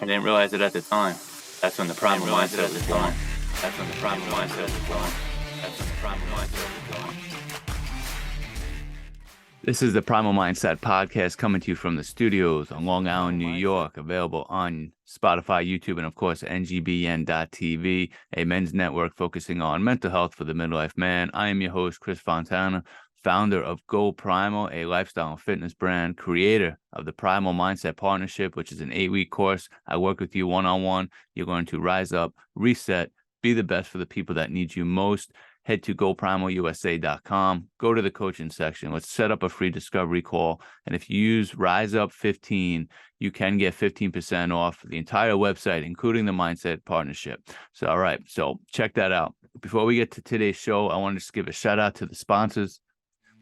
I didn't realize it at the time. That's when the primal mindset was born. That's when the primal mindset was born. That's when the primal mindset was born. This is the Primal Mindset podcast coming to you from the studios on Long Island, New York, available on Spotify, YouTube, and of course, NGBN.TV, a men's network focusing on mental health for the midlife man. I am your host, Chris Fontana, founder of Go Primal, a lifestyle and fitness brand, creator of the Primal Mindset Partnership, which is an 8-week course. I work with you one-on-one. You're going to rise up, reset, be the best for the people that need you most. Head to goprimalusa.com, go to the coaching section. Let's set up a free discovery call. And if you use RiseUp15, you can get 15% off the entire website, including the Mindset Partnership. So, all right. So check that out. Before we get to today's show, I want to just give a shout out to the sponsors.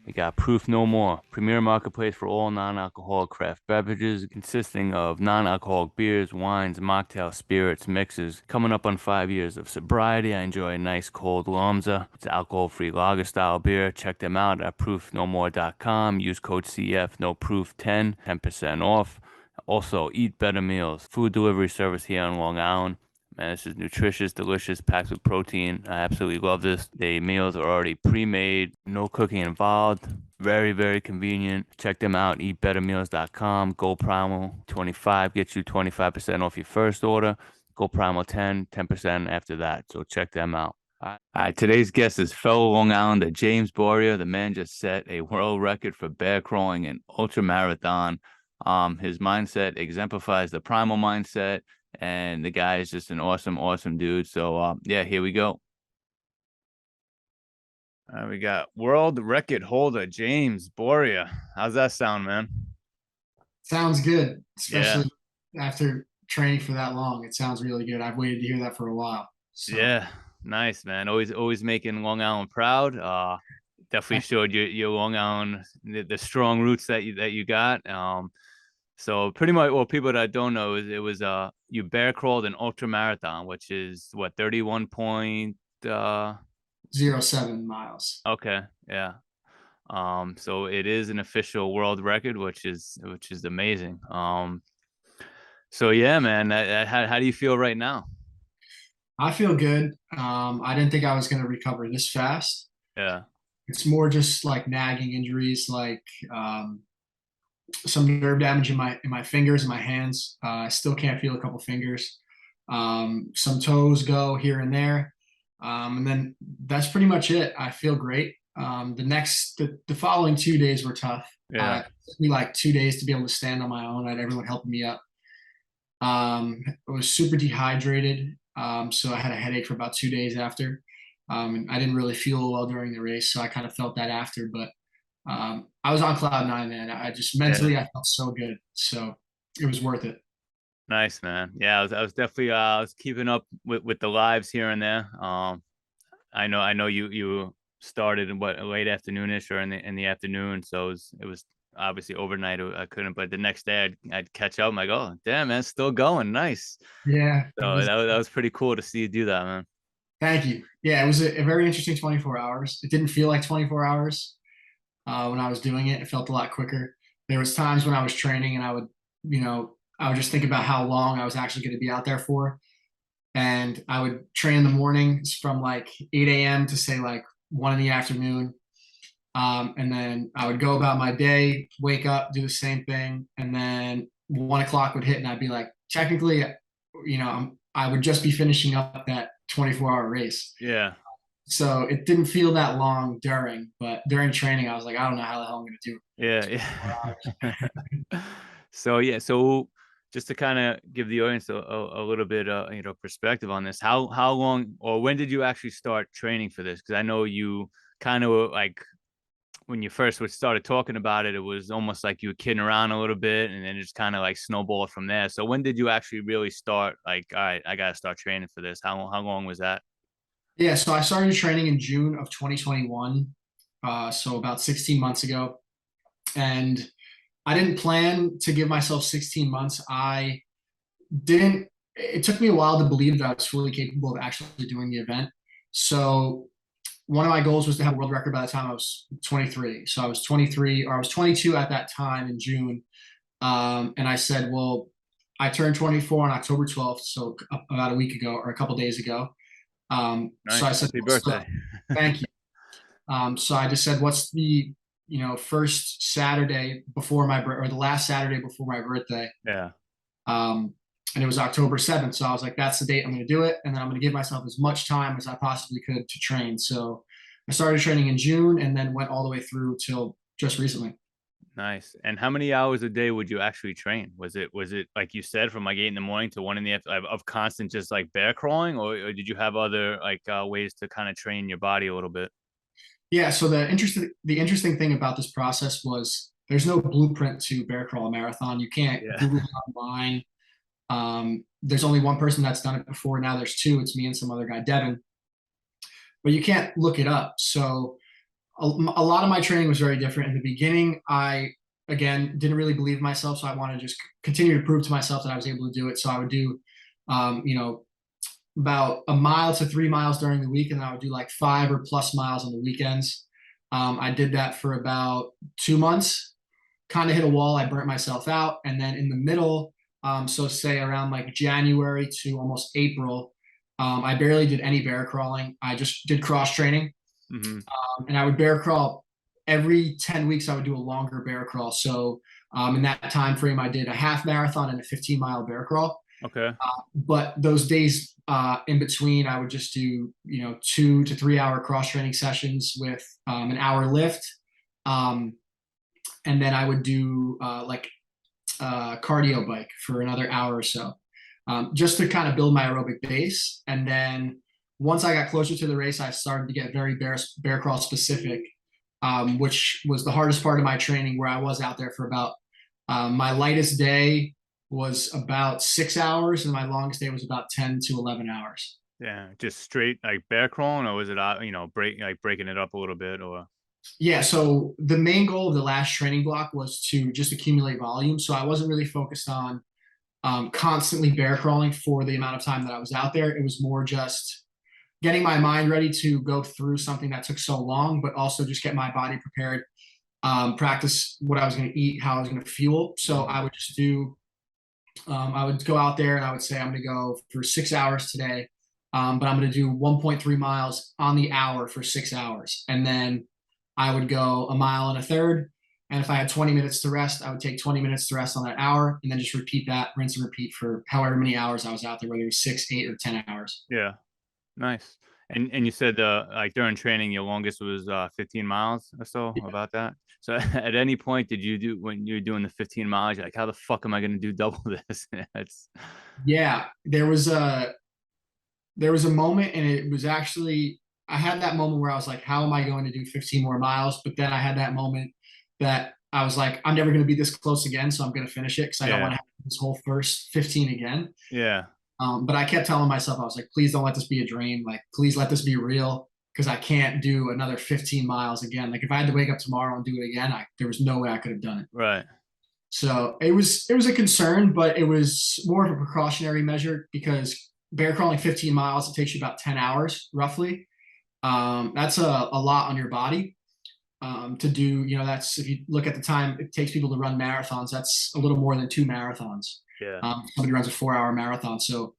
We got Proof No More, premier marketplace for all non-alcoholic craft beverages consisting of non-alcoholic beers, wines, mocktails, spirits, mixes. Coming up on 5 years of sobriety, I enjoy a nice cold Lomza. It's alcohol-free lager-style beer. Check them out at proofnomore.com. Use code CF, no proof 10% off. Also, Eat Better Meals, food delivery service here on Long Island. Man, this is nutritious, delicious, packed with protein. I absolutely love this. The meals are already pre-made, no cooking involved. Very, very convenient. Check them out, eatbettermeals.com. Go Primal 25 gets you 25% off your first order. Go Primal 10% after that. So check them out. All right, today's guest is fellow Long Islander James Boria. The man just set a world record for bear crawling and ultra marathon. His mindset exemplifies the primal mindset. And the guy is just an awesome dude. So, yeah, here we go. We got world record holder James Boria. How's that sound, man? Sounds good, especially after training for that long. It sounds really good. I've waited to hear that for a while. So. Yeah, nice, man. Always making Long Island proud. Definitely showed your Long Island the strong roots that you got. So pretty much, well, people that don't know is it was you bear crawled an ultra marathon, which is what 31.07 miles. Okay, yeah. So it is an official world record, which is amazing. So yeah, man, how do you feel right now? I feel good. I didn't think I was going to recover this fast. Yeah. It's more just like nagging injuries, like some nerve damage in my fingers and my hands. I still can't feel a couple fingers. Some toes go here and there. And then that's pretty much it. I feel great. The following 2 days were tough. Yeah. It took me like 2 days to be able to stand on my own. I had everyone helping me up. I was super dehydrated. So I had a headache for about 2 days after. And I didn't really feel well during the race. So I kind of felt that after, but I was on cloud nine, man. I just mentally, I felt so good. So it was worth it. Nice, man. Yeah, I was definitely I was keeping up with the lives here and there. I know you started in late afternoonish or in the afternoon, so it was obviously overnight. I couldn't, but the next day I'd catch up. I'm like, oh damn, man, it's still going. Nice. Yeah. So that was pretty cool to see you do that, man. Thank you. Yeah, it was a very interesting 24 hours. It didn't feel like 24 hours when I was doing it. It felt a lot quicker. There was times when I was training and I would just think about how long I was actually going to be out there for. And I would train in the mornings from like 8 a.m. to say like 1 in the afternoon. And then I would go about my day, wake up, do the same thing. And then 1 o'clock would hit and I'd be like, technically, I would just be finishing up that 24-hour race. Yeah. So it didn't feel that long but during training, I was like, I don't know how the hell I'm going to do it. Yeah. So just to kind of give the audience a little bit, perspective on this, how long or when did you actually start training for this? Because I know you kind of like when you first started talking about it, it was almost like you were kidding around a little bit, and then it just kind of like snowballed from there. So when did you actually really start? Like, all right, I got to start training for this. How long was that? Yeah, so I started training in June of 2021, so about 16 months ago. And I didn't plan to give myself 16 months. It took me a while to believe that I was fully capable of actually doing the event. So one of my goals was to have a world record by the time I was 23. So I was 23, or I was 22 at that time in June. And I said, well, I turned 24 on October 12th, so about a week ago or a couple days ago. So I Nice. said, Happy what's the, birthday. thank you. So I just said, what's the, first Saturday before my or the last Saturday before my birthday. Yeah. Um, and it was October 7th. So I was like, that's the date I'm going to do it. And then I'm going to give myself as much time as I possibly could to train. So I started training in June and then went all the way through till just recently. Nice. And how many hours a day would you actually train? Was it like you said from like 8 in the morning to 1 in the afternoon of constant just like bear crawling, or did you have other like ways to kind of train your body a little bit? Yeah. So the interesting thing about this process was there's no blueprint to bear crawl a marathon. You can't Yeah. Google it online. There's only one person that's done it before. Now there's two. It's me and some other guy, Devin. But you can't look it up. So a lot of my training was very different. In the beginning, I again didn't really believe in myself, so I wanted to just continue to prove to myself that I was able to do it. So I would do, um, you know, about a mile to 3 miles during the week, and then I would do like 5 or plus miles on the weekends. I did that for about 2 months. Kind of hit a wall. I burnt myself out, and then in the middle, so say around like January to almost April, I barely did any bear crawling. I just did cross training, Hmm. and I would bear crawl every 10 weeks. I would do a longer bear crawl. So in that time frame, I did a half marathon and a 15-mile bear crawl. Okay. But those days in between, I would just do 2 to 3 hour cross training sessions with an hour lift, um, and then I would do like cardio bike for another hour or so, just to kind of build my aerobic base. And then once I got closer to the race, I started to get very bear crawl specific, which was the hardest part of my training, where I was out there for about my lightest day was about 6 hours, and my longest day was about 10 to 11 hours. Yeah. Just straight like bear crawling, or was it breaking it up a little bit, or Yeah, so the main goal of the last training block was to just accumulate volume. So I wasn't really focused on constantly bear crawling for the amount of time that I was out there. It was more just getting my mind ready to go through something that took so long, but also just get my body prepared, practice what I was going to eat, how I was going to fuel. So I Mhm. would just do, I would go out there and I would say, I'm going to go for 6 hours today, but I'm going to do 1.3 miles on the hour for 6 hours. And then I would go a mile and a third. And if I had 20 minutes to rest, I would take 20 minutes to rest on that hour and then just repeat that, rinse and repeat for however many hours I was out there, whether it was 6, 8, or 10 hours. Yeah. Nice. And you said like during training your longest was 15 miles or so, about that. So at any point did you do when you were doing the 15 miles, you're like, how the fuck am I gonna do double this? It's Yeah, there was a moment, and it was actually I had that moment where I was like, how am I going to do 15 more miles? But then I had that moment that I was like, I'm never going to be this close again, so I'm going to finish it because I don't want yeah, to have this whole first 15 again. yeah, But I kept telling myself, I was like, please don't let this be a dream. Like, please let this be real, because I can't do another 15 miles again. Like, if I had to wake up tomorrow and do it again, there was no way I could have done it. right. So it was a concern, but it was more of a precautionary measure because bear crawling 15 miles, it takes you about 10 hours roughly. That's a lot on your body to do. That's, if you look at the time it takes people to run marathons, that's a little more than 2 marathons. Yeah. Somebody runs a 4 hour marathon. So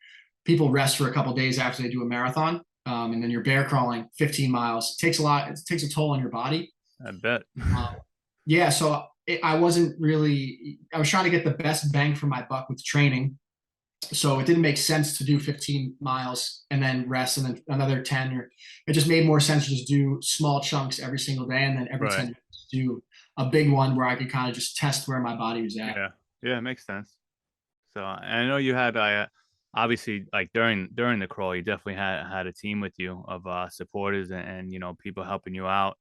people rest for a couple days after they do a marathon. And then you're bear crawling 15 miles. It takes a lot. It takes a toll on your body. I bet. Uh, yeah. So I wasn't really, I was trying to get the best bang for my buck with training. So it didn't make sense to do 15 miles and then rest and then another 10, or it just made more sense to just do small chunks every single day. And then every Right. 10 days do a big one where I could kind of just test where my body was at. Yeah. Yeah, it makes sense. So and I know you had obviously like during the crawl, you definitely had a team with you of supporters and people helping you out.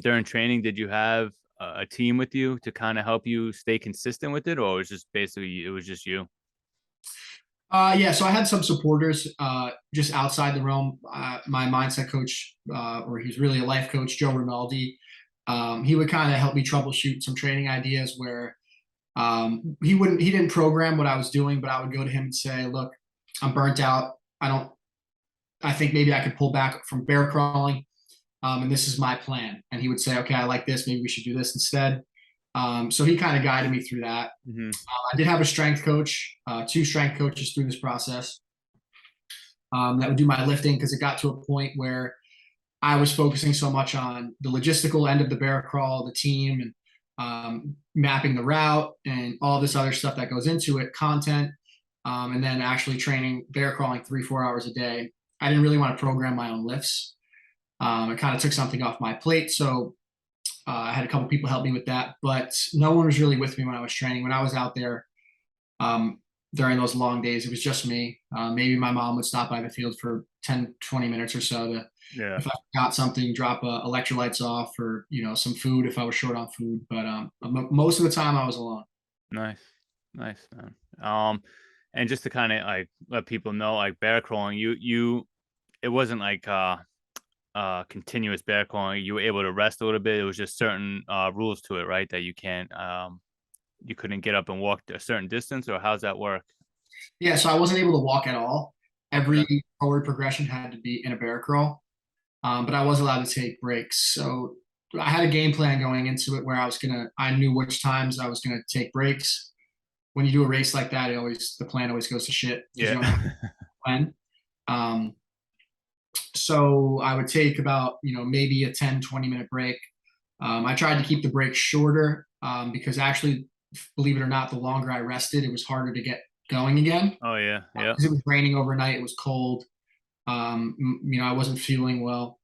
During training, did you have a team with you to kind of help you stay consistent with it, or it was just basically it was just you? Yeah, so I had some supporters just outside the realm. My mindset coach, or he's really a life coach, Joe Rinaldi. He would kind of help me troubleshoot some training ideas where he didn't program what I was doing, but I would go to him and say, look, I'm burnt out. I think maybe I could pull back from bear crawling. And this is my plan. And he would say, okay, I like this. Maybe we should do this instead. So he kind of guided me through that. Mm-hmm. I did have a strength coach, two strength coaches through this process, that would do my lifting, because it got to a point where I was focusing so much on the logistical end of the bear crawl, the team, and mapping the route and all this other stuff that goes into it, content, and then actually training bear crawling 3-4 hours a day. I didn't really want to program my own lifts. It kind of took something off my plate. So I had a couple people help me with that, but no one was really with me when I was training. When I was out there, um, during those long days, it was just me. Maybe my mom would stop by the field for 10, 20 minutes or so to, Yeah. if I got something, drop electrolytes off, or, some food if I was short on food. But most of the time I was alone. Nice. Nice, man. And just to kind of like let people know, like bear crawling, it wasn't like continuous bear crawling. You were able to rest a little bit. It was just certain rules to it, right? That you couldn't get up and walk a certain distance, or how's that work? Yeah, so I wasn't able to walk at all. Okay. Every forward progression had to be in a bear crawl, but I was allowed to take breaks. So I had a game plan going into it where I knew which times I was gonna take breaks. When you do a race like that, the plan always goes to shit because you don't have Yeah. a plan. Um, so I would take about, maybe a 10, 20 minute break. I tried to keep the break shorter, because actually, believe it or not, the longer I rested, it was harder to get going again. Oh yeah. Yeah. Because it was raining overnight, it was cold. I wasn't feeling well.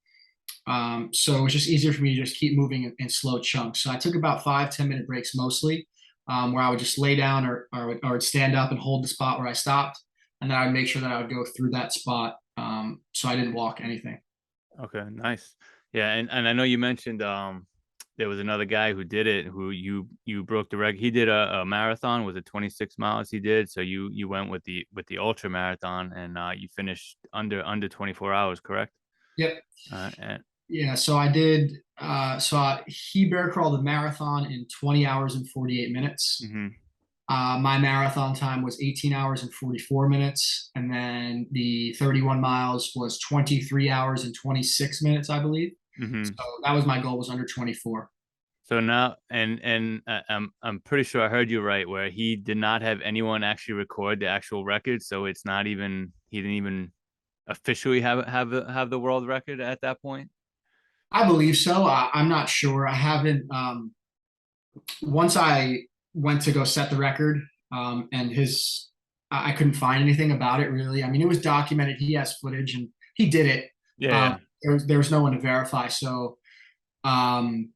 So it was just easier for me to just keep moving in slow chunks. So I took about 5, 10 minute breaks mostly, where I would just lay down, or would stand up and hold the spot where I stopped. And then I would make sure that I would go through that spot. So I didn't walk anything. Okay. Nice. Yeah. And I know you mentioned there was another guy who did it, who you broke the record. He did a marathon. Was it 26 miles he did? So you went with the ultra marathon, and you finished under 24 hours, correct? Yep. And Yeah. So I did. He bear crawled a marathon in 20 hours and 48 minutes. mm-hmm, My marathon time was 18 hours and 44 minutes. And then the 31 miles was 23 hours and 26 minutes, I believe. So mm-hmm. that was my goal, was under 24. So now, I'm pretty sure I heard you right, where he did not have anyone actually record the actual record. So it's not even he didn't even officially have the world record at that point. I believe so. I'm not sure. I haven't, once I went to go set the record, and I couldn't find anything about it really. I mean, it was documented. He has footage and he did it. Yeah. There was no one to verify. So, um,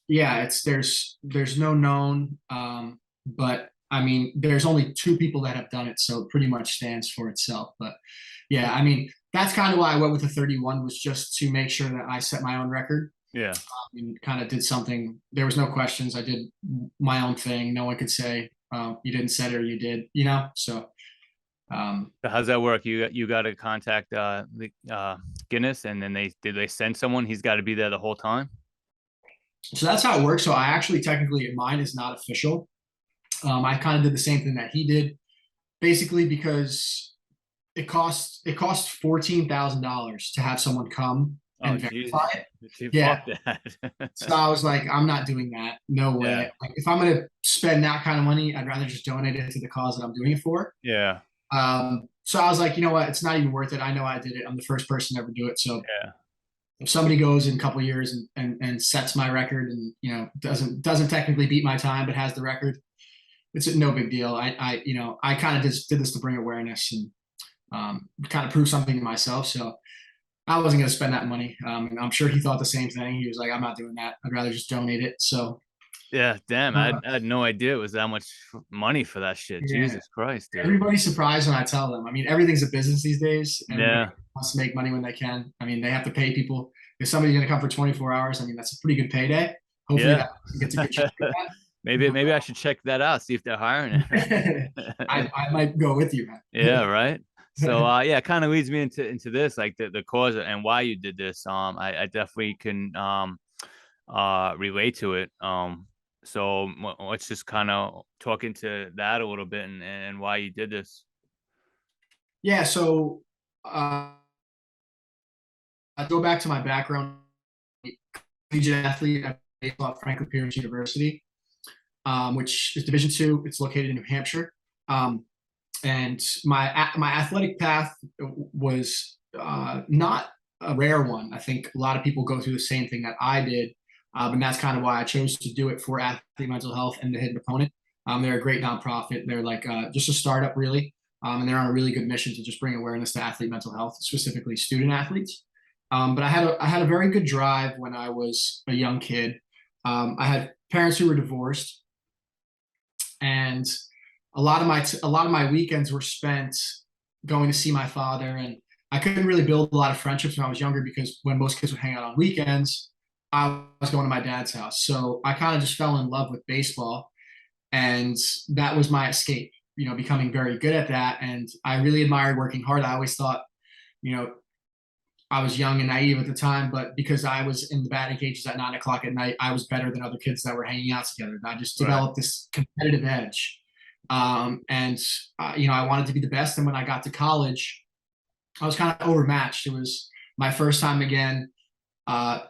yeah, there's no known, but I mean, there's only two people that have done it, so it pretty much stands for itself. But yeah, I mean, that's kind of why I went with the 31, was just to make sure that I set my own record, Yeah. and kind of did something. There was no questions. I did my own thing. No one could say, you didn't set it or you did, So, So how's that work? You got to contact the Guinness, and then they send someone. He's got to be there the whole time. so that's how it works. So I actually, technically, mine is not official. I kind of did the same thing that he did, basically because it costs $14,000 to have someone come Oh and Jesus, verify it. Yeah. fuck that. So I was like, I'm not doing that. No Yeah. way. Like, if I'm gonna spend that kind of money, I'd rather just donate it to the cause that I'm doing it for. Yeah. So I was like, you know what? It's not even worth it. I know I did it. I'm the first person to ever do it. So Yeah. if somebody goes in a couple years and sets my record, and doesn't technically beat my time but has the record, it's no big deal. I kind of just did this to bring awareness, and kind of prove something to myself. So I wasn't going to spend that money. And I'm sure he thought the same thing. He was like, I'm not doing that. I'd rather just donate it. So, Yeah. Damn, uh, I had no idea it was that much money for that shit. yeah, Jesus Christ, dude. everybody's surprised when I tell them. I mean, everything's a business these days. Everybody Yeah. wants to make money when they can. I mean, they have to pay people. If somebody's going to come for 24 hours, I mean, that's a pretty good payday. Hopefully Yeah. that gets a good check for Maybe I should check that out, see if they're hiring that. it. I might go with you, Yeah, man. right. So yeah, it kind of leads me into this, like the cause and why you did this. I definitely can relate to it. So let's just kind of talk into that a little bit, and why you did this. Yeah. So, I go back to my background, collegiate athlete. I've baseball at Franklin Pierce University, which is Division II. It's located in New Hampshire. And my athletic path was not a rare one. I think a lot of people go through the same thing that I did, and that's kind of why I chose to do it for athlete mental health and the hidden opponent. They're a great nonprofit. They're like just a startup, really, and they're on a really good mission to just bring awareness to athlete mental health, specifically student athletes. But I had a very good drive when I was a young kid. I had parents who were divorced, and a lot of my weekends were spent going to see my father. And I couldn't really build a lot of friendships when I was younger because when most kids would hang out on weekends, I was going to my dad's house. So I kind of just fell in love with baseball, and that was my escape. Becoming very good at that, and I really admired working hard. I always thought, you know, I was young and naive at the time, but because I was in the batting cages at 9 o'clock at night, I was better than other kids that were hanging out together. I just Right. developed this competitive edge. And I wanted to be the best. And when I got to college, I was kind of overmatched. It was my first time again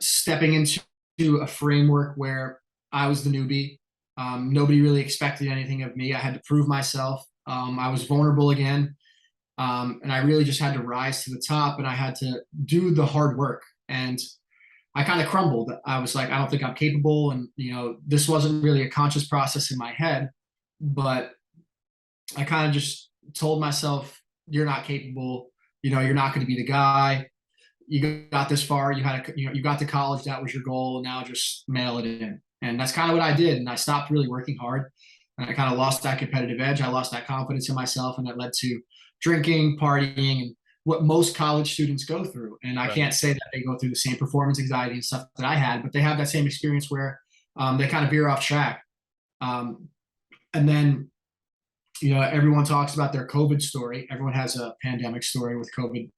stepping into a framework where I was the newbie. Nobody really expected anything of me. I had to prove myself. I was vulnerable again. And I really just had to rise to the top, and I had to do the hard work. And I kind of crumbled. I was like, I don't think I'm capable. And, this wasn't really a conscious process in my head, but I kind of just told myself, you're not capable. You're not going to be the guy. You got this far. You got to college. That was your goal. Now just mail it in. And that's kind of what I did. And I stopped really working hard. And I kind of lost that competitive edge. I lost that confidence in myself. And that led to drinking, partying, and what most college students go through. And I Right. can't say that they go through the same performance anxiety and stuff that I had, but they have that same experience where they kind of veer off track. And then everyone talks about their COVID story. Everyone has a pandemic story with COVID.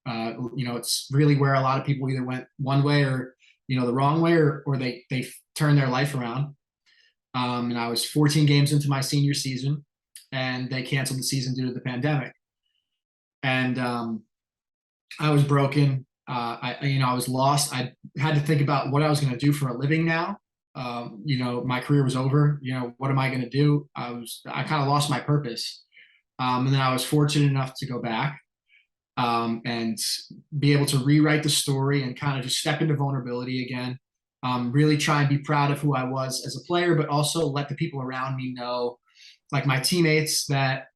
It's really where a lot of people either went one way or, the wrong way, or they turned their life around. And I was 14 games into my senior season, and they canceled the season due to the pandemic. And I was broken. I was lost. I had to think about what I was going to do for a living now. My career was over. What am I going to do? I kind of lost my purpose. And then I was fortunate enough to go back and be able to rewrite the story and kind of just step into vulnerability again. Really try and be proud of who I was as a player, but also let the people around me know, like my teammates, that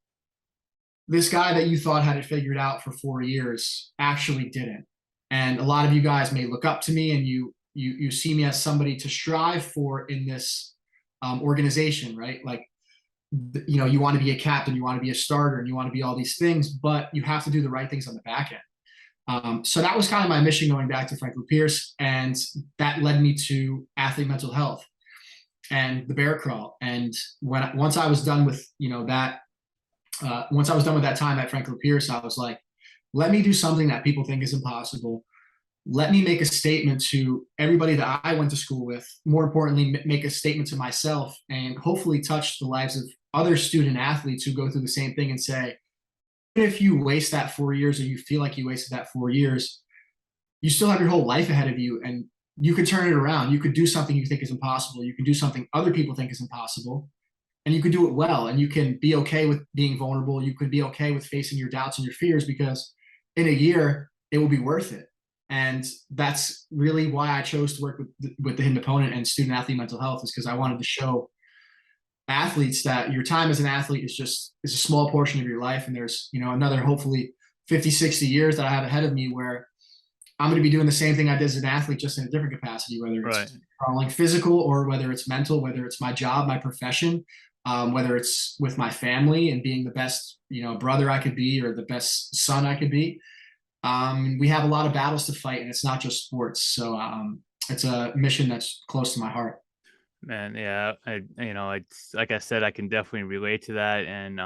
this guy that you thought had it figured out for 4 years actually didn't. And a lot of you guys may look up to me, and you see me as somebody to strive for in this organization, right? Like, you want to be a captain, you want to be a starter, and you want to be all these things, but you have to do the right things on the back end. So that was kind of my mission going back to Franklin Pierce, and that led me to athlete mental health and the bear crawl. And once I was done with that, once I was done with that time at Franklin Pierce, I was like, let me do something that people think is impossible. Let me make a statement to everybody that I went to school with. More importantly, make a statement to myself, and hopefully touch the lives of other student athletes who go through the same thing, and say, if you waste that 4 years, or you feel like you wasted that 4 years, you still have your whole life ahead of you, and you could turn it around. You could do something you think is impossible. You can do something other people think is impossible, and you can do it well. And you can be okay with being vulnerable. You could be okay with facing your doubts and your fears, because in a year, it will be worth it. And that's really why I chose to work with the hidden opponent and student athlete mental health, is because I wanted to show athletes that your time as an athlete is a small portion of your life. And there's, another hopefully 50, 60 years that I have ahead of me, where I'm going to be doing the same thing I did as an athlete, just in a different capacity, whether Right. it's like physical, or whether it's mental, whether it's my job, my profession, whether it's with my family and being the best, brother I could be, or the best son I could be. We have a lot of battles to fight, and it's not just sports. So it's a mission that's close to my heart. Man, yeah, it's like I said, I can definitely relate to that, and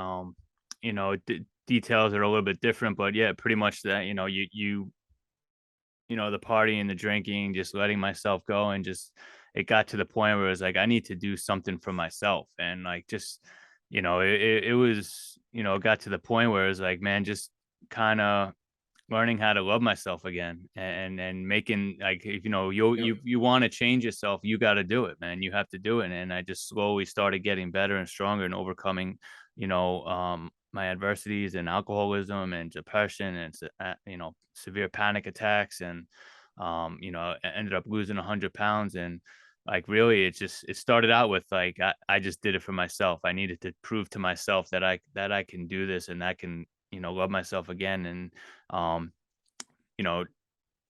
details are a little bit different, but yeah, pretty much that. The partying, the drinking, just letting myself go, and just it got to the point where it was like I need to do something for myself, and like just it was it got to the point where it was like, man, just kind of learning how to love myself again, and making, like, if you know, you want to change yourself, you got to do it, man. You have to do it. And I just slowly started getting better and stronger and overcoming, my adversities and alcoholism and depression and severe panic attacks. And I ended up losing 100 pounds. And like, really, it started out with, like, I just did it for myself. I needed to prove to myself that I can do this, and I can, love myself again. And um, you know,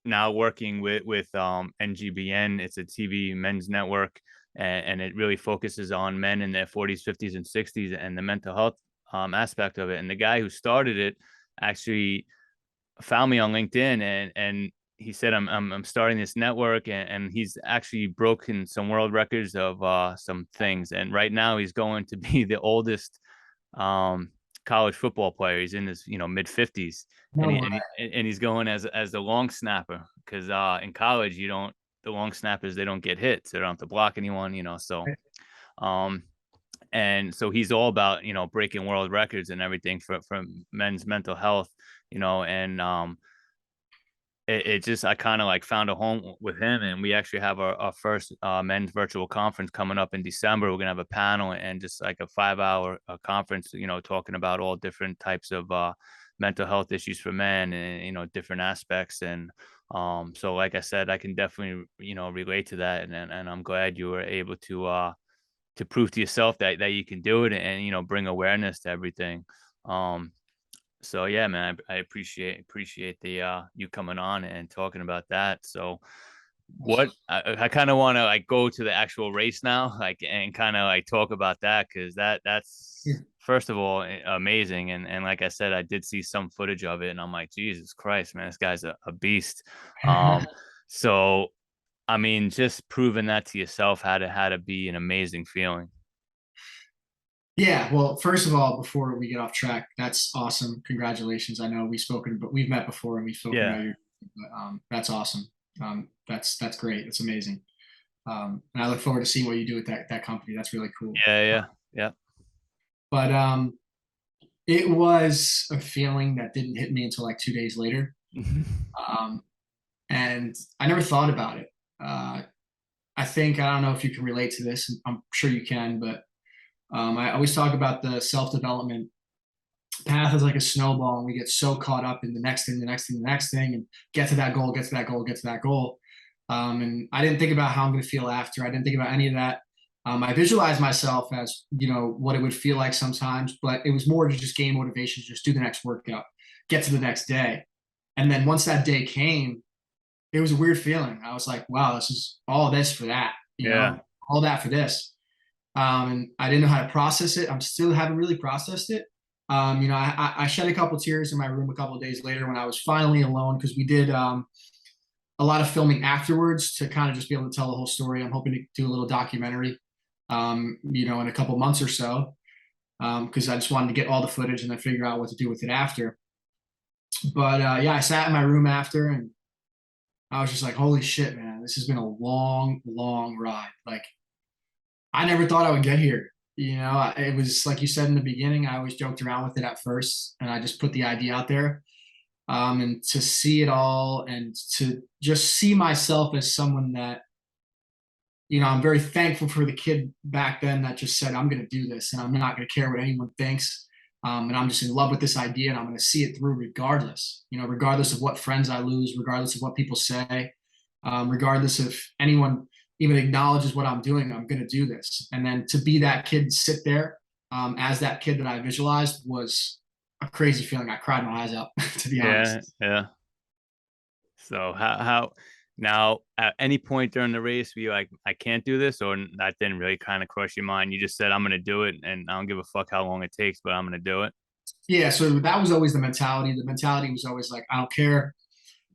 now working with NGBN, it's a TV men's network, and it really focuses on men in their 40s, 50s, and 60s, and the mental health aspect of it. And the guy who started it actually found me on LinkedIn, and he said, I'm starting this network, and he's actually broken some world records of some things. And right now he's going to be the oldest um, college football player. He's in his, mid 50s, and No he, way. and, he, and he's going as the long snapper, because in college, you don't the long snappers, they don't get hit, so they don't have to block anyone. So um and so he's all about, breaking world records and everything for men's mental health, and it just, I kind of like found a home with him. And we actually have our first men's virtual conference coming up in December. We're gonna have a panel and just like a 5 hour conference, talking about all different types of mental health issues for men, and different aspects. And so, like I said, I can definitely, relate to that. And I'm glad you were able to prove to yourself that you can do it, and bring awareness to everything. Um so yeah, man, I appreciate the you coming on and talking about that. So what I kind of want to like go to the actual race now, like, and kind of like talk about that, because that's, first of all, amazing. And like I said, I did see some footage of it, and I'm like, Jesus Christ, man, this guy's a beast. um so I mean, just proving that to yourself had to be an amazing feeling. Yeah, well, first of all, before we get off track, that's awesome. Congratulations. I know we've spoken, but we've met before and we've spoken Yeah, about your, but, that's awesome. That's great. That's amazing. And I look forward to seeing what you do with that company. That's really cool. yeah, yeah, But it was a feeling that didn't hit me until like 2 days later. yeah. Um, and I never thought about it. I don't know if you can relate to this. I'm sure you can, but I always talk about the self development path is like a snowball, and we get so caught up in the next thing, the next thing, the next thing, and get to that goal, get to that goal, get to that goal. And I didn't think about how I'm going to feel after. I didn't think about any of that. I visualized myself as, what it would feel like sometimes, but it was more to just gain motivation, to just do the next workout, get to the next day. And then once that day came, it was a weird feeling. I was like, wow, this is all this for that, Yeah. all that for this. And I didn't know how to process it. I'm still haven't really processed it. I shed a couple tears in my room a couple of days later when I was finally alone, because we did a lot of filming afterwards to kind of just be able to tell the whole story. I'm hoping to do a little documentary, in a couple months or so, because I just wanted to get all the footage and then figure out what to do with it after. But yeah, I sat in my room after, and I was just like, holy shit, man, this has been a long, long ride. Like, I never thought I would get here. It was like you said in the beginning, I always joked around with it at first, and I just put the idea out there. And to see it all, and to just see myself as someone that, I'm very thankful for the kid back then that just said, I'm going to do this and I'm not going to care what anyone thinks. And I'm just in love with this idea, and I'm going to see it through regardless, regardless of what friends I lose, regardless of what people say, regardless if anyone even acknowledges what I'm doing, I'm going to do this. And then to be that kid, sit there as that kid that I visualized, was a crazy feeling. I cried my eyes out, to be Yeah, honest. yeah. So how now, at any point during the race, were you like, I can't do this, or that didn't really kind of cross your mind? You just said, I'm gonna do it, and I don't give a fuck how long it takes, but I'm gonna do it. Yeah, so that was always the mentality. The mentality was always like, I don't care.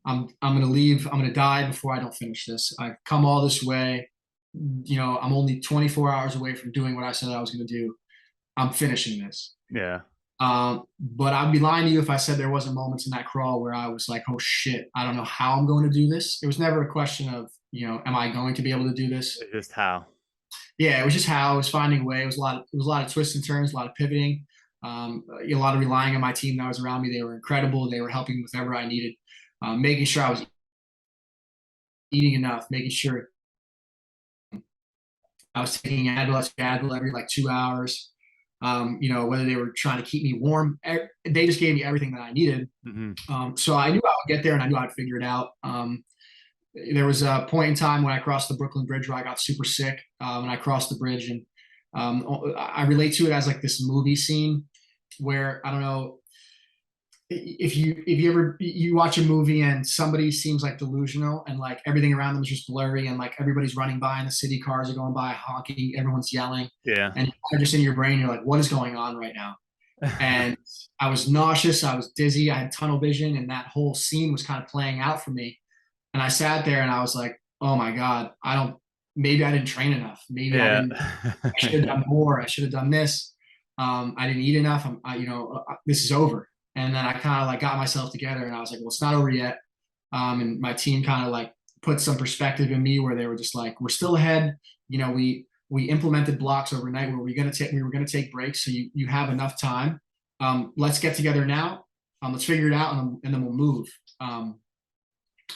I'm gonna leave. I'm gonna die before I don't finish this. I've come all this way. I'm only 24 hours away from doing what I said I was gonna do. I'm finishing this. Yeah, But I'd be lying to you if I said there wasn't moments in that crawl where I was like, oh shit, I don't know how I'm going to do this. It was never a question of, am I going to be able to do this? just how. Yeah, it was just how I was finding a way. It was a lot of twists and turns, a lot of pivoting. A lot of relying on my team that was around me. They were incredible. They were helping with whatever I needed, making sure I was eating enough, making sure I was taking Advil every like 2 hours. Whether they were trying to keep me warm, they just gave me everything that I needed. Mm-hmm. So I knew I would get there, and I knew I'd figure it out. There was a point in time when I crossed the Brooklyn Bridge where I got super sick when I crossed the bridge, and I relate to it as like this movie scene where I don't know if you ever you watch a movie and somebody seems like delusional and like everything around them is just blurry and like everybody's running by and the city cars are going by honking, everyone's yelling, Yeah. and you're just in your brain, you're like, what is going on right now? And I was nauseous, I was dizzy, I had tunnel vision, and that whole scene was kind of playing out for me. And I sat there and I was like, oh my God, maybe I didn't train enough. Maybe Yeah. I should have done more. I should have done this. I didn't eat enough. This is over. And then I kind of like got myself together and I was like, well, it's not over yet. And my team kind of like put some perspective in me where they were just like, we're still ahead. We implemented blocks overnight where we were going to take breaks. So you have enough time. Let's get together now. Let's figure it out and then we'll move.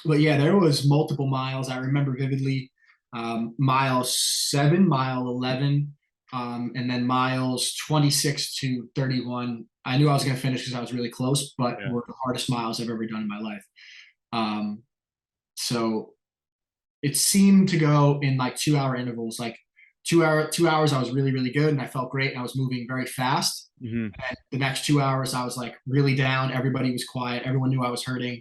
But yeah, there was multiple miles. I remember vividly mile 7, mile 11, and then miles 26 to 31. I knew I was going to finish because I was really close, but Yeah. were the hardest miles I've ever done in my life. So it seemed to go in like 2 hour intervals. Like 2 hours, I was really, really good and I felt great and I was moving very fast. Mm-hmm. And the next 2 hours, I was like really down. Everybody was quiet. Everyone knew I was hurting.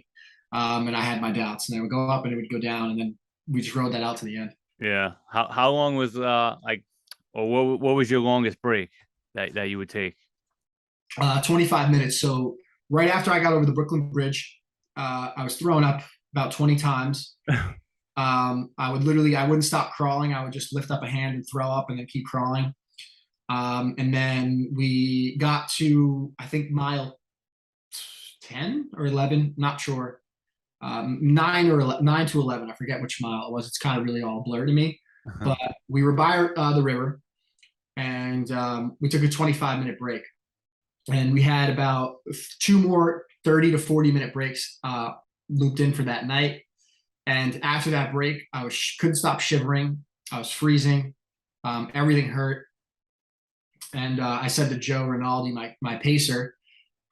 And I had my doubts, and they would go up and it would go down, and then we just rode that out to the end. Yeah. How long was like, or what was your longest break that you would take? 25 minutes. So right after I got over the Brooklyn Bridge, I was thrown up about 20 times. I wouldn't stop crawling. I would just lift up a hand and throw up and then keep crawling. And then we got to, I think, mile 10 or 11, not sure. 9 to 11. I forget which mile it was. It's kind of really all blurred to me. Uh-huh. But we were by the river, and we took a 25-minute break. And we had about 2 more 30 to 40-minute breaks looped in for that night. And after that break, couldn't stop shivering. I was freezing. Everything hurt. And I said to Joe Rinaldi, my pacer,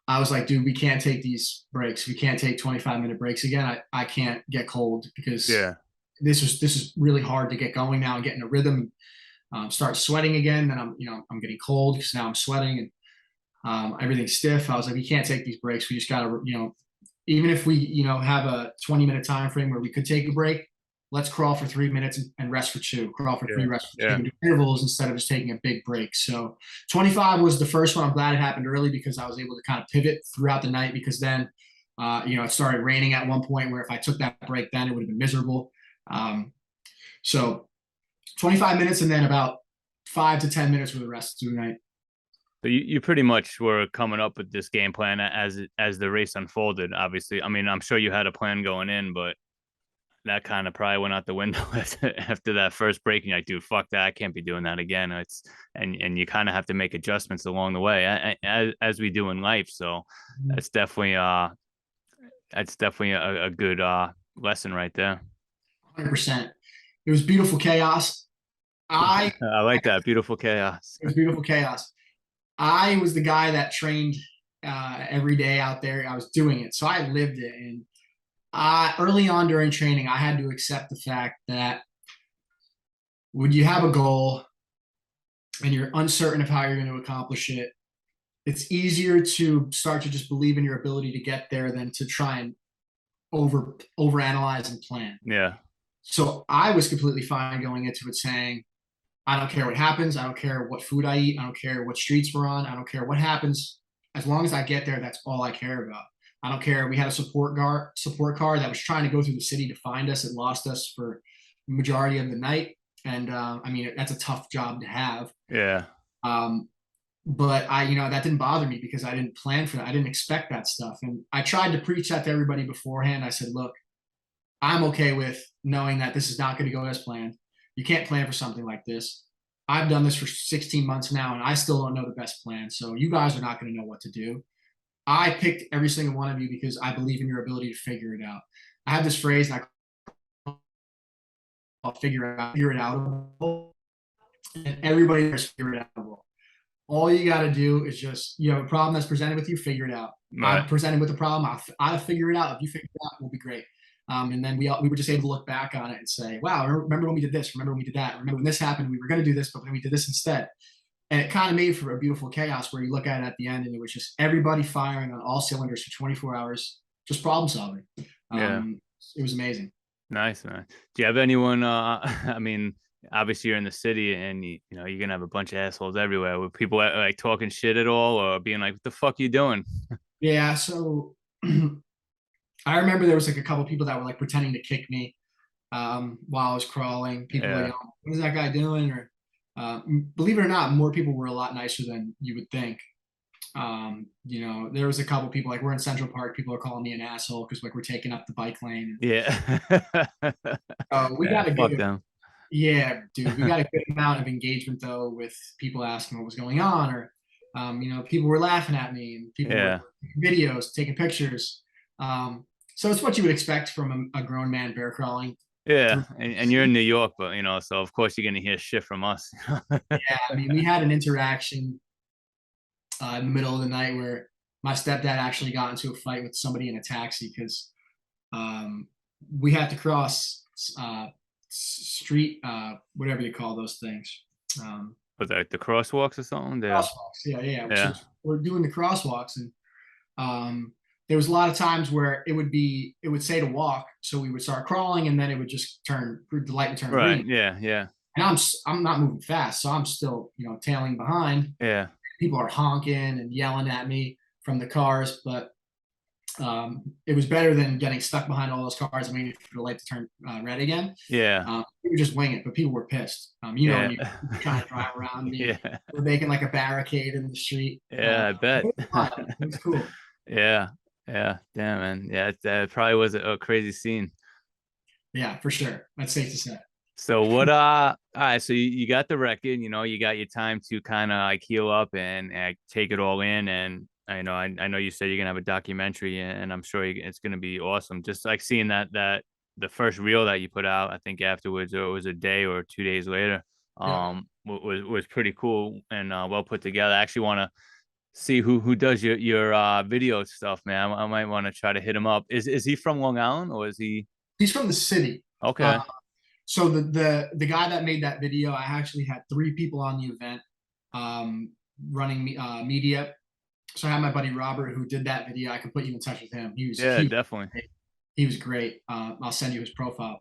I was like, dude, we can't take these breaks. We can't take 25-minute breaks again. I can't get cold because Yeah. this is really hard to get going now and get in a rhythm. Start sweating again. Then I'm getting cold because now I'm sweating and everything's stiff. I was like, we can't take these breaks. We just got to, even if we, have a 20-minute time frame where we could take a break, let's crawl for 3 minutes and rest for 2, crawl for 3, rest for 2, and do intervals instead of just taking a big break. So 25 was the first one. I'm glad it happened early because I was able to kind of pivot throughout the night because then, it started raining at one point where if I took that break then it would have been miserable. So 25 minutes and then about 5 to 10 minutes for the rest of the night. So you pretty much were coming up with this game plan as the race unfolded. Obviously, I mean, I'm sure you had a plan going in, but that kind of probably went out the window after that first break. And you're like, dude, fuck that, I can't be doing that again. And you kind of have to make adjustments along the way, as we do in life. So that's definitely a good lesson right there. 100%. It was beautiful chaos. I like that, beautiful chaos. It was beautiful chaos. I was the guy that trained every day out there. I was doing it, so I lived it. And early on during training, I had to accept the fact that when you have a goal and you're uncertain of how you're going to accomplish it, it's easier to start to just believe in your ability to get there than to try and overanalyze and plan. Yeah. So I was completely fine going into it saying, I don't care what happens. I don't care what food I eat. I don't care what streets we're on. I don't care what happens. As long as I get there, that's all I care about. I don't care. We had a support car that was trying to go through the city to find us. It lost us for the majority of the night. And that's a tough job to have. Yeah. But that didn't bother me because I didn't plan for that. I didn't expect that stuff. And I tried to preach that to everybody beforehand. I said, look, I'm okay with knowing that this is not going to go as planned. You can't plan for something like this. I've done this for 16 months now, and I still don't know the best plan. So you guys are not going to know what to do. I picked every single one of you because I believe in your ability to figure it out. I have this phrase, and I call figure it out, and everybody has figure it out. All you got to do is just, a problem that's presented with you, figure it out. Right. I'm presented with a problem. I'll figure it out. If you figure it out, we'll be great. And then we were just able to look back on it and say, wow, remember when we did this? Remember when we did that? Remember when this happened? We were going to do this, but then we did this instead. And it kind of made for a beautiful chaos where you look at it at the end and it was just everybody firing on all cylinders for 24 hours, just problem solving. Yeah. It was amazing. Nice, man. Do you have anyone, I mean, obviously you're in the city and you know, you're gonna have a bunch of assholes everywhere. With people like talking shit at all or being like, what the fuck you doing? Yeah. So I remember there was like a couple people that were like pretending to kick me while I was crawling. People were Yeah. yelling, "What is that guy doing?" Or believe it or not, more people were a lot nicer than you would think. There was a couple people like we're in Central Park. People are calling me an asshole because like we're taking up the bike lane. Yeah. We Yeah, got a fuck good, them. yeah, dude. We got a good amount of engagement though with people asking what was going on, or people were laughing at me and people were Yeah. taking videos, taking pictures. So it's what you would expect from a grown man bear crawling Yeah. through. And you're in New York, but you know, so of course you're gonna hear shit from us. Yeah, I mean, we had an interaction in the middle of the night where my stepdad actually got into a fight with somebody in a taxi because um, we had to cross street, whatever you call those things. Um, But the crosswalks or something? Yeah. Crosswalks, yeah, yeah. So Yeah. we're doing the crosswalks, and there was a lot of times where it would say to walk, so we would start crawling, and then it would just the light would turn green, Right. Yeah. Yeah. and I'm not moving fast, so I'm still tailing behind. Yeah. People are honking and yelling at me from the cars, but it was better than getting stuck behind all those cars and waiting for the light to turn red again. Yeah. We would just wing it, but people were pissed. When Yeah. you're trying to drive around me, Yeah. we're making like a barricade in the street. Yeah, I bet. It was fun. It was cool. Yeah. Yeah. Damn, man. Yeah, it probably was a crazy scene. Yeah, for sure. That's safe to say. So what all right, so you got the record, you know, you got your time to kind of like heal up and take it all in. And I know you said you're gonna have a documentary and I'm sure it's gonna be awesome. Just like seeing that the first reel that you put out, I think afterwards, or it was a day or 2 days later, Yeah. was pretty cool and well put together. I actually want to see who does your video stuff, man. I might want to try to hit him up. Is he from Long Island or is he He's from the city. Uh, okay? so the guy that made that video, I actually had three people on the event running media. So I had my buddy Robert who did that video. I could put you in touch with him. Yeah, definitely. He was great. I'll send you his profile.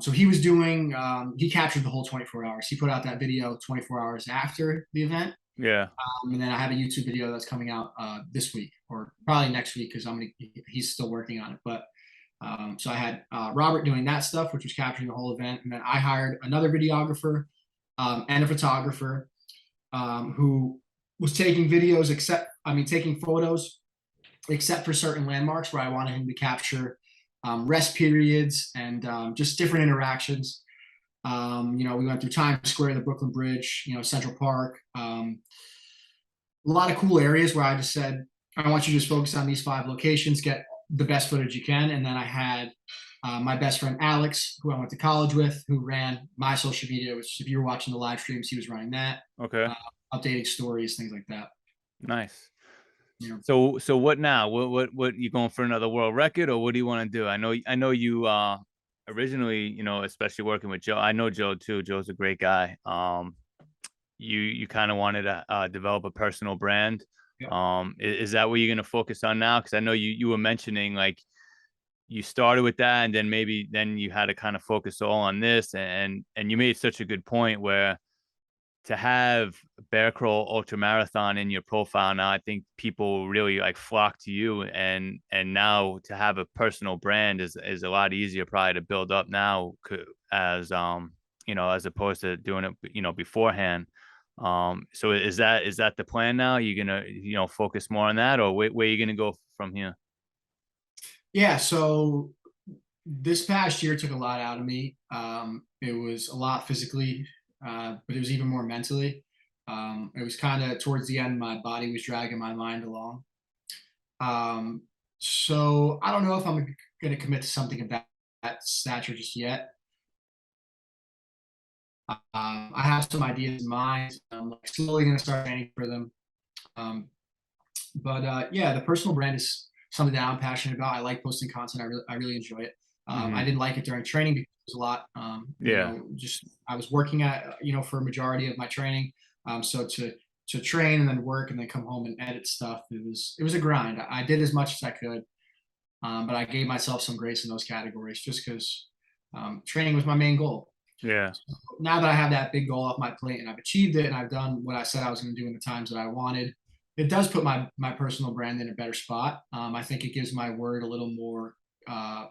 So he was doing, he captured the whole 24 hours. He put out that video 24 hours after the event. Yeah. And then I have a YouTube video that's coming out this week or probably next week because he's still working on it. But so I had Robert doing that stuff, which was capturing the whole event. And then I hired another videographer and a photographer who was taking videos, taking photos, except for certain landmarks where I wanted him to capture rest periods and just different interactions. We went through Times Square, the Brooklyn Bridge, Central Park, a lot of cool areas where I just said, I want you to just focus on these 5 locations, get the best footage you can. And then I had my best friend Alex, who I went to college with, who ran my social media, which if you were watching the live streams, he was running that, Okay. updating stories, things like that. Nice. Yeah. So what now? What you going for another world record or what do you want to do? I know you originally, you know, especially working with Joe. I know Joe too. Joe's a great guy. You kind of wanted to develop a personal brand. Yeah. Is that what you're going to focus on now? Because I know you were mentioning like you started with that and then you had to kind of focus all on this and you made such a good point where to have Bear Crawl Ultra Marathon in your profile now, I think people really like flock to you, and now to have a personal brand is a lot easier probably to build up now, as as opposed to doing it beforehand. So is that the plan now? You're gonna focus more on that, or where are you gonna go from here? Yeah. So this past year took a lot out of me. It was a lot physically. but it was even more mentally. It was kind of towards the end, my body was dragging my mind along. Um, so I don't know if I'm going to commit to something of that stature just yet. I have some ideas in mind. I'm like slowly going to start training for them. Um, but yeah, the personal brand is something that I'm passionate about. I like posting content. I really enjoy it. I Hmm. didn't like it during training because it was a lot. Yeah. Just I was working at for a majority of my training. So to train and then work and then come home and edit stuff, it was a grind. I did as much as I could, but I gave myself some grace in those categories just because training was my main goal. Yeah. So now that I have that big goal off my plate and I've achieved it and I've done what I said I was going to do in the times that I wanted, it does put my personal brand in a better spot. I think it gives my word a little more uh,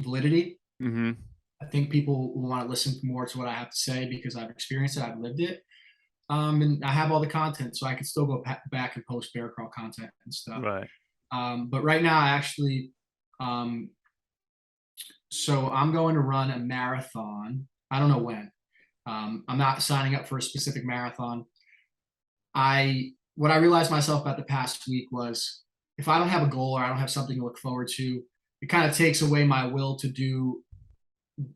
validity. Hmm. I think people will want to listen more to what I have to say because I've experienced it, I've lived it, and I have all the content, so I can still go back and post bear crawl content and stuff. Right. But right now, I actually, um, so I'm going to run a marathon. I don't know when. I'm not signing up for a specific marathon. What I realized myself about the past week was if I don't have a goal or I don't have something to look forward to, it kind of takes away my will to do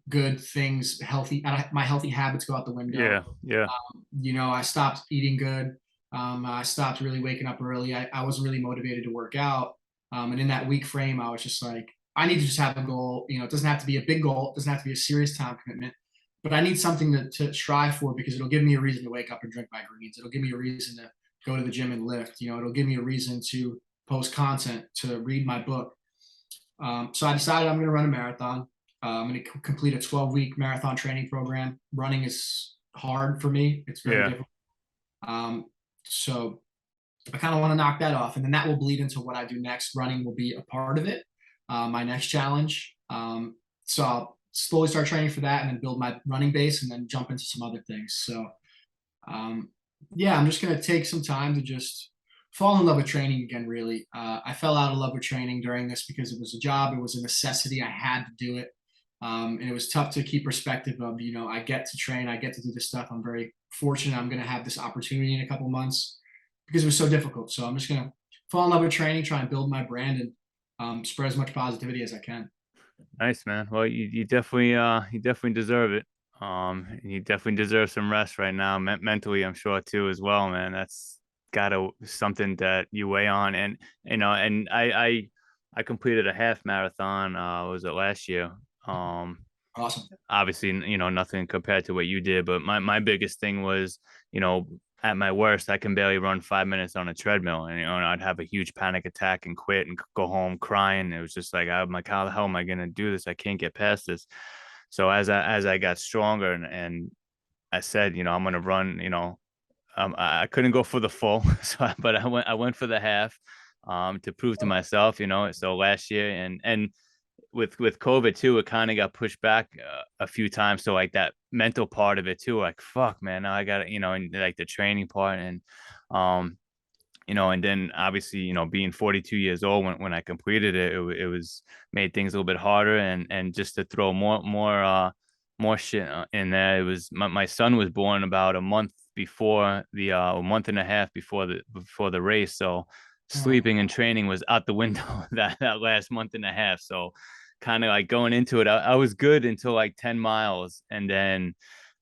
good things, healthy. My healthy habits go out the window. Yeah. Yeah. I stopped eating good. I stopped really waking up early. I wasn't really motivated to work out. And in that week frame, I was just like, I need to just have a goal. It doesn't have to be a big goal. It doesn't have to be a serious time commitment, but I need something to strive for because it'll give me a reason to wake up and drink my greens. It'll give me a reason to go to the gym and lift. It'll give me a reason to post content, to read my book. So I decided I'm going to run a marathon. I'm going to complete a 12-week marathon training program. Running is hard for me. It's very Yeah. difficult. Um, so I kind of want to knock that off, and then that will bleed into what I do next. Running will be a part of it. My next challenge. So I'll slowly start training for that, and then build my running base, and then jump into some other things. So um, yeah, I'm just gonna take some time to just fall in love with training again. Really, I fell out of love with training during this because it was a job, it was a necessity. I had to do it, and it was tough to keep perspective of I get to train, I get to do this stuff. I'm very fortunate. I'm gonna have this opportunity in a couple months because it was so difficult. So I'm just gonna fall in love with training, try and build my brand, and spread as much positivity as I can. Nice, man. Well, you definitely deserve it. And you definitely deserve some rest right now, mentally, I'm sure too as well, man. That's gotta something that you weigh on, and and I completed a half marathon. Was it last year? Um, Awesome. Obviously, nothing compared to what you did, but my biggest thing was, you know, at my worst, I can barely run 5 minutes on a treadmill, and and I'd have a huge panic attack and quit and go home crying. It was just like, I'm like, how the hell am I gonna do this? I can't get past this. So as I got stronger, and I said, I'm gonna run. I couldn't go for the full, but I went for the half, to prove to myself. So last year, and with COVID too, it kind of got pushed back a few times. So like that mental part of it too, like fuck, man, now I got to, and like the training part, um, and then obviously, being 42 years old when I completed it, it was made things a little bit harder, and just to throw more shit in there. It was my son was born about a month before a month and a half before the race, so Oh, sleeping and training was out the window that last month and a half. So kind of like going into it, I was good until like 10 miles, and then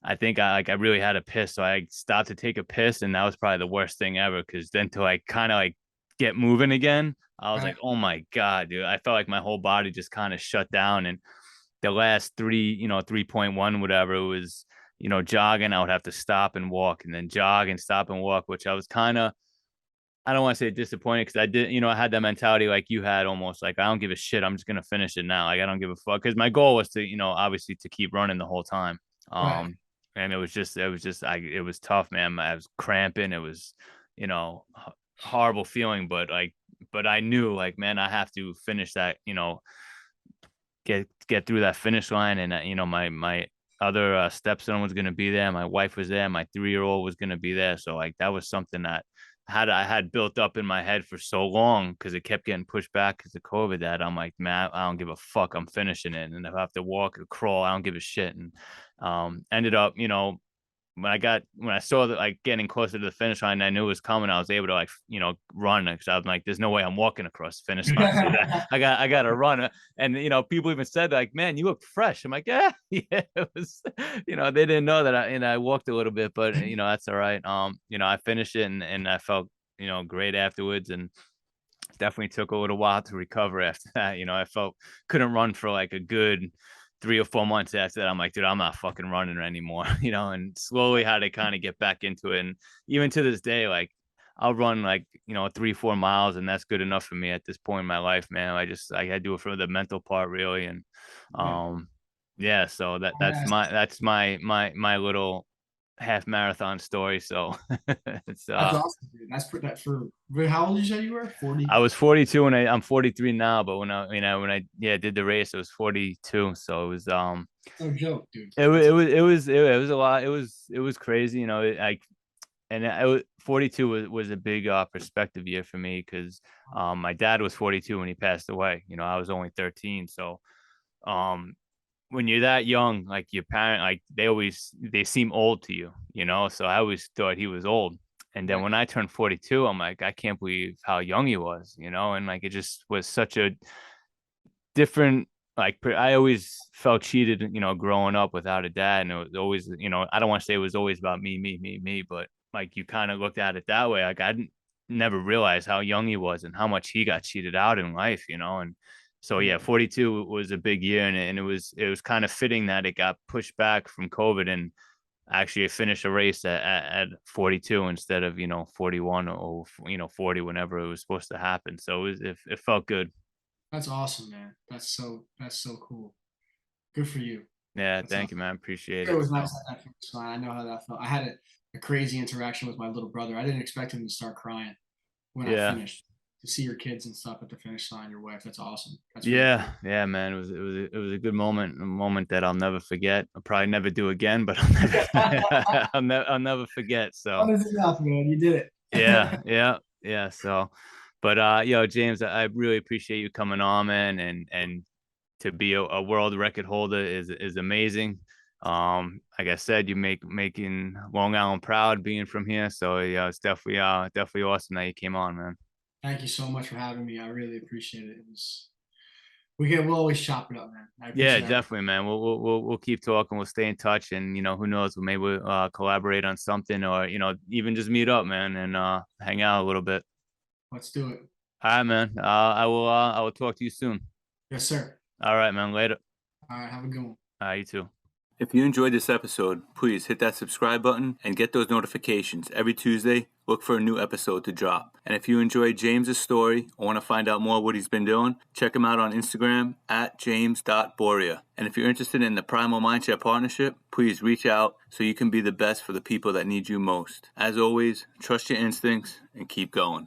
I think I really had a piss, so I stopped to take a piss, and that was probably the worst thing ever. Because then to like kind of like get moving again, I was right. like, oh my god, dude! I felt like my whole body just kind of shut down. And the last 3.1, whatever it was, jogging, I would have to stop and walk, and then jog and stop and walk, which I was kind of, I don't want to say disappointed, because I did, I had that mentality like you had, almost like I don't give a shit. I'm just gonna finish it now. Like I don't give a fuck, because my goal was to, obviously to keep running the whole time. Right. And it was tough, man. I was cramping. It was, horrible feeling, but I knew, like, man, I have to finish that. Get through that finish line, and my other stepson was gonna be there. My wife was there. My 3-year-old was gonna be there. So like that was something that I had built up in my head for so long, because it kept getting pushed back because of COVID, that I'm like, man, I don't give a fuck. I'm finishing it. And if I have to walk or crawl, I don't give a shit. And ended up, when I saw that like getting closer to the finish line, I knew it was coming. I was able to like run because I was like, "There's no way I'm walking across the finish line." So that I got to run. And people even said like, "Man, you look fresh." I'm like, "Yeah, yeah." It was, they didn't know that I walked a little bit, but that's all right. I finished it and I felt great afterwards, and definitely took a little while to recover after that. I felt couldn't run for like a good 3 or 4 months after that. I'm like, dude, I'm not fucking running anymore, and slowly had to kind of get back into it. And even to this day, like I'll run like, 3, 4 miles, and that's good enough for me at this point in my life, man. I do it for the mental part really. And Yeah. yeah, so that's my little half marathon story. So it's That's awesome, dude. That for how old did you say you were? 40. I was 42 and I'm 43 now, but when I did the race, it was 42. So it was No joke, dude. it was That's it was it was it was a lot. It was crazy, and 42 was a big perspective year for me because my dad was 42 when he passed away. I was only 13. So um when you're that young, like your parent, like they seem old to you, So I always thought he was old. And then right. when I turned 42, I'm like, I can't believe how young he was, And like it just was such a different. Like I always felt cheated, growing up without a dad, and it was always, I don't want to say it was always about me, me, me, me, but like you kind of looked at it that way. Like I didn't never realized how young he was and how much he got cheated out in life, And so yeah, Yeah. 42 was a big year, and it was kind of fitting that it got pushed back from COVID, and actually finish a race at 42 instead of 41 or 40 whenever it was supposed to happen. So it felt good. That's awesome, man. That's so cool. Good for you. Yeah, That's thank awesome. you, man. Appreciate It it. was nice So at that finish line. I know how that felt. I had a crazy interaction with my little brother. I didn't expect him to start crying when I yeah. finished. To see your kids and stuff at the finish line, your wife, that's awesome. That's really Yeah, cool. yeah, man. It was a good moment, a moment that I'll never forget. I'll probably never do again, but I'll never I'll never forget. So Fun is enough, man. You did yeah, it. yeah, yeah. So, but James, I really appreciate you coming on, man, and to be a world record holder is amazing. Like I said, you making Long Island proud being from here. So yeah, it's definitely awesome that you came on, man. Thank you so much for having me. I really appreciate it. It was we'll always chop it up, man. I Yeah, appreciate everything. definitely, man. We'll keep talking. We'll stay in touch, and who knows? Maybe we'll collaborate on something, or even just meet up, man, and hang out a little bit. Let's do it. All right, man. I will talk to you soon. Yes, sir. All right, man. Later. All right, have a good one. All right, you too. If you enjoyed this episode, please hit that subscribe button and get those notifications. Every Tuesday, look for a new episode to drop. And if you enjoyed James's story or want to find out more what he's been doing, check him out on Instagram at james.boria. And if you're interested in the Primal Mindset Partnership, please reach out so you can be the best for the people that need you most. As always, trust your instincts and keep going.